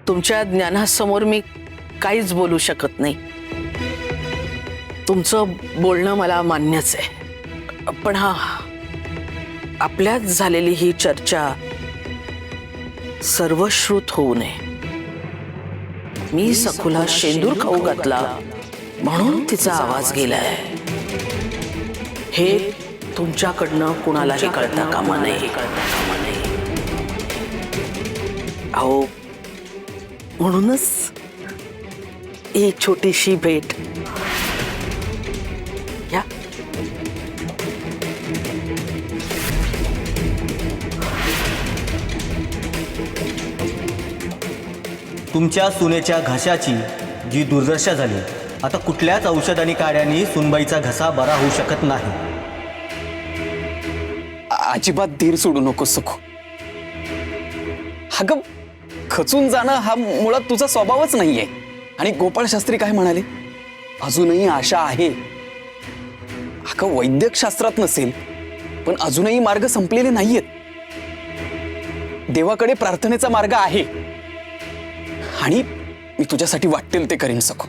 तुमच्या ज्ञानासमोर मी काहीच बोलू शकत नाही। तुमचं बोलणं मला मान्यच आहे, पण हा आपल्यात झालेली ही चर्चा सर्वश्रुत होऊ नये। मी सखूला शेंदूर खाऊ घातला म्हणून तिचा आवाज गेलाय, हे तुमच्याकडनं कुणालाही कळता कामा नये। अहो, म्हणूनच ही छोटीशी भेट। या तुमच्या सुनेच्या घशाची जी दुर्दशा झाली, आता कुठल्याच औषध आणि काड्यांनी सुनबाईचा घसा बरा होऊ शकत नाही। अजिबात धीर सोडू नको सखू। अगं, खचून जाणं हा मुळात तुझा स्वभावच नाहीये। आणि गोपाळ शास्त्री काय म्हणाले, अजूनही आशा आहे। अगं, वैद्यकशास्त्रात नसेल पण अजूनही मार्ग संपलेले नाहीयेत। देवाकडे प्रार्थनेचा मार्ग आहे आणि मी तुझ्यासाठी वाटेल ते करीन सखू।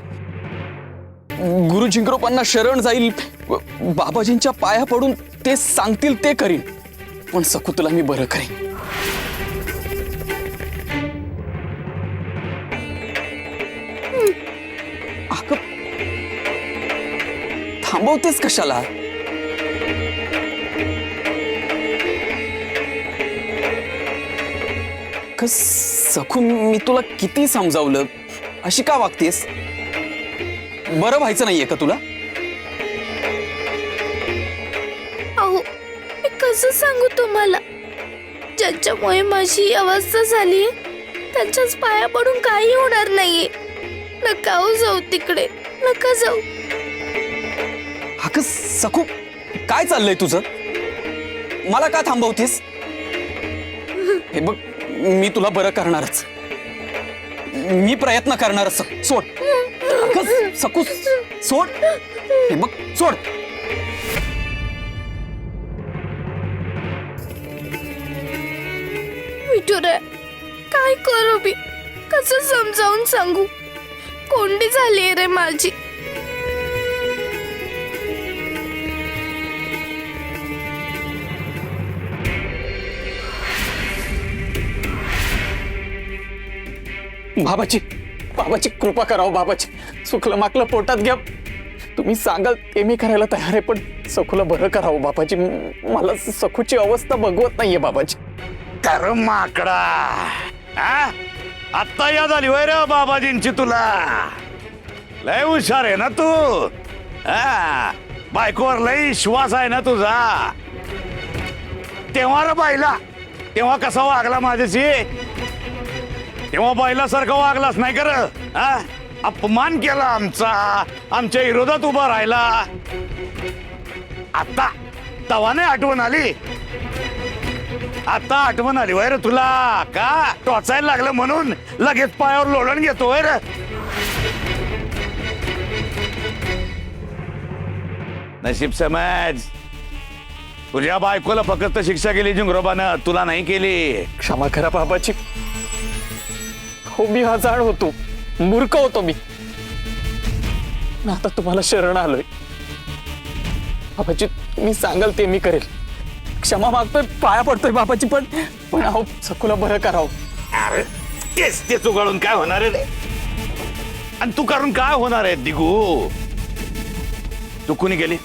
गुरु जिंगरोबांना शरण जाईल, बाबाजींच्या पाया पडून ते सांगतील ते करीन, पण सखू तुला मी बरं करेन। अगं, थांबवतेस कशाला? सखू, मी तुला किती समजावलं, अशी का वागतेस? बरं व्हायचं नाहीये का तुला? अहो, मी कसं सांगू तुम्हाला, ज्यांच्यामुळे माझी ही अवस्था झाली त्यांच्याच पाया पडून काही होणार नाहीये। नका हो जाऊ तिकडे, नका जाऊ। अगं सखू, काय चाललंय तुझं? मला का थांबवतेस? हे बघ, मी तुला बरं करणारच, मी प्रयत्न करणारच। सोड अगं सखू, सोड। हे बघ, सोड। विठुराय, काय करू मी? कसं समजावून सांगू? कोंडी झाली रे माझी। बाबाची बाबाची कृपा करावं। बाबाची सुखलं माकलं पोटात घ्या, तुम्ही सांगाल ते मी करायला तयार आहे, पण सखूला बरं करावं बाबाजी। मला सखूची अवस्था बघवत नाहीये बाबाजी। कर माकडा, आत्ता याद आली वय रे बाबाजींची तुला? लय हुशार आहे ना तू। बायकोवर लय विश्वास आहे ना तुझा। तेव्हा रे बाईला, तेव्हा कसा वागला माझ्याशी? तेव्हा बाईलासारखं वागलाच नाही कर? अपमान केला आमचा, आमच्या विरोधात उभा राहिला। आता तवा नाही आठवण आली? आता आठवण आली वय रे तुला? का टोचायला लागलं म्हणून लगेच पायावर लोळण घेतो वय रे? नशीब समज, तुझ्या बायकोला फक्त शिक्षा केली जिंगरोबानं, तुला नाही केली। क्षमा करा बाबाजी, हो मी आजाड होतो, मूर्ख होतो मी। आता तुम्हाला शरण आलोय बाबाजी, तुम्ही सांगाल ते मी करेल। क्षमा मागतोय, पाया पडतोय बाबाजी, पण अहो सखूला बरं करावं। अरे तेच तेच उगाळून काय होणार आहे रे? आणि तू करून काय होणार आहे दिगू? तू कुणी गेली?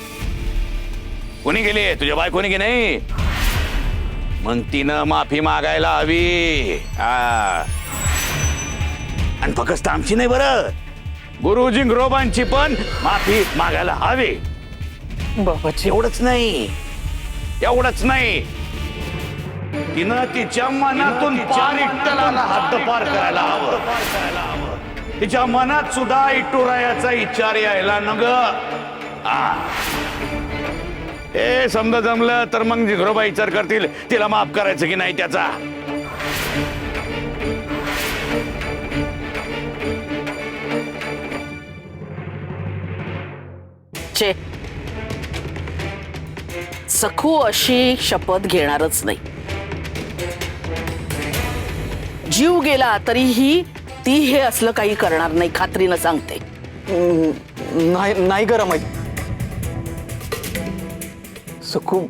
कोणी गेली? तुझ्या बायकोनी की नाही? मग तिनं माफी मागायला हवी। आणि फक्त आमची नाही बरं, गुरु जिंगरोबांची पण माफी मागायला हवी। बाबाजी एवढंच नाही, एवढंच नाही, तिनं तिच्या मनातून पार इट्टलाला हद्दपार करायला हवं। तिच्या मनात सुद्धा इटुरायाचा विचार यायला नग। हे समजा जमलं तर मग जिंगरोबा विचार करतील तिला माफ करायचं की नाही त्याचा। सखू अशी शपथ घेणारच नाही। जीव गेला तरीही ती हे असलं काही करणार नाही, खात्रीनं सांगते. नाही नाही करा माई. सखू